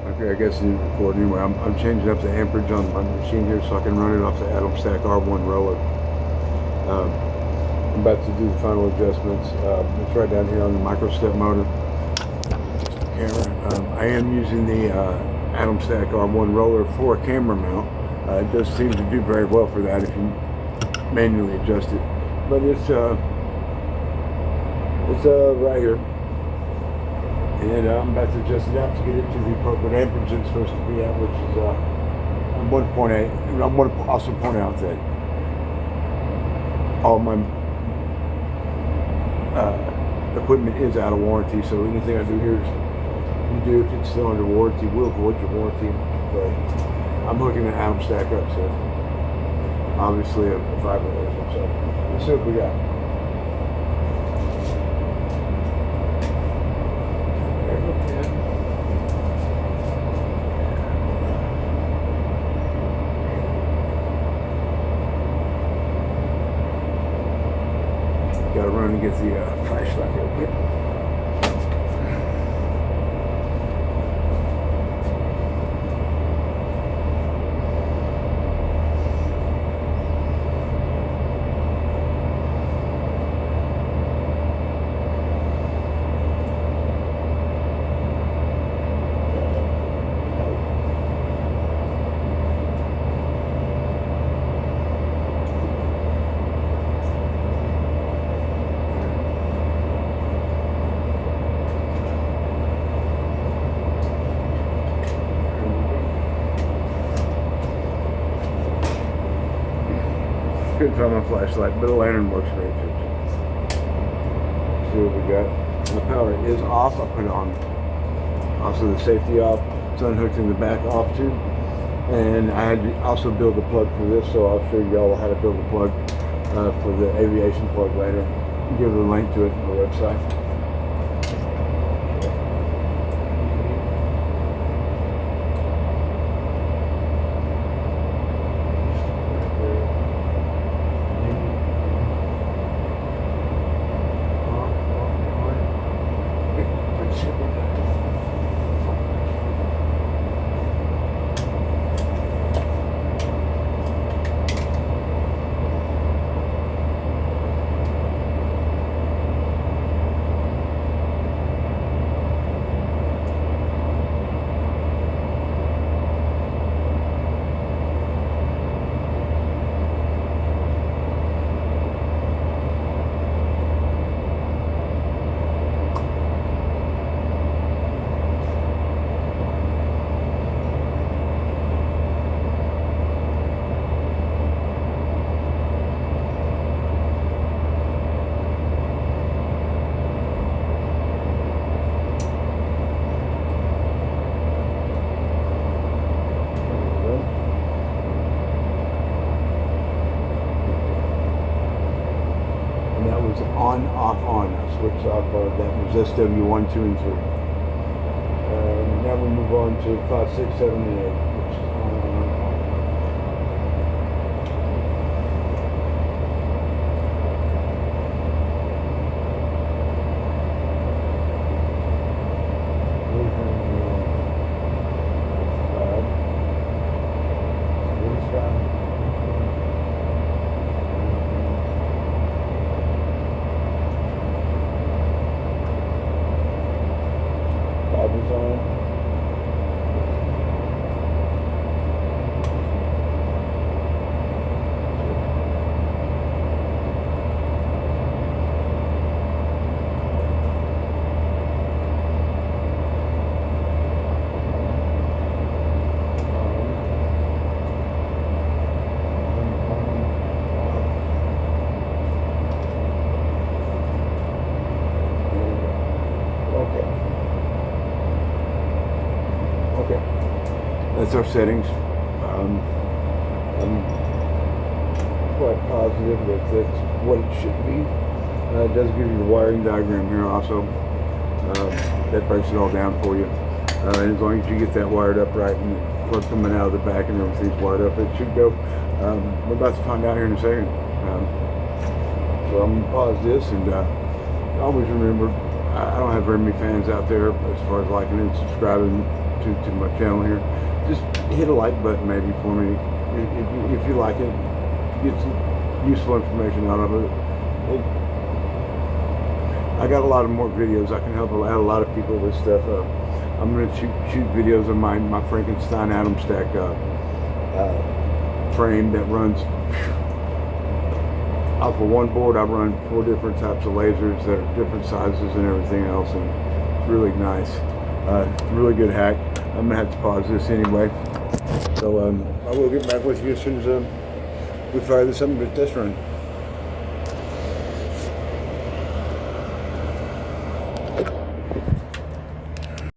Okay, I guess you record anyway. I'm changing up the amperage on my machine here so I can run it off the atomstack rr1 roller. I'm about to do the final adjustments. It's right down here on the micro step motor. Camera. I am using the atomstack rr1 roller for a camera mount. It does seem to do very well for that if you manually adjust it. But it's right here. And I'm about to adjust it out to get it to the appropriate amperage it's supposed to be at, which is 1.8. And I want to also point out that all my equipment is out of warranty, so anything I do here is if it's still under warranty, will void your warranty. But I'm hooking the atomstack up, so obviously a vibrator. So let's see what we got. Gotta run and get the flashlight real quick. Couldn't find my flashlight, but a lantern works great too. See what we got. The power is off. I put it on. Also the safety off. It's unhooked in the back off too. And I had to also build a plug for this, so I'll show you all how to build a plug for the aviation plug later. Give a link to it on the website. On, off, on. I switched off that was SW1, 2, and 3. Now we move on to 5, 6, 7, and 8, which is on. That's our settings. I'm quite positive that that's what it should be. It does give you the wiring diagram here also. That breaks it all down for you. And as long as you get that wired up right and the plug coming out of the back and everything's wired up, it should go. We're about to find out here in a second. So I'm going to pause this and always remember, I don't have very many fans out there as far as liking and subscribing to my channel here, just hit a like button maybe for me if you like it. Get some useful information out of it. I got a lot of more videos. I can help out a lot of people with stuff. I'm going to shoot videos of my Frankenstein atomstack frame that runs off of one board. I run 4 different types of lasers that are different sizes and everything else, and it's really nice. Really good hack. I'm going to have to pause this anyway. So I will get back with you as soon as we fire this up and get this run.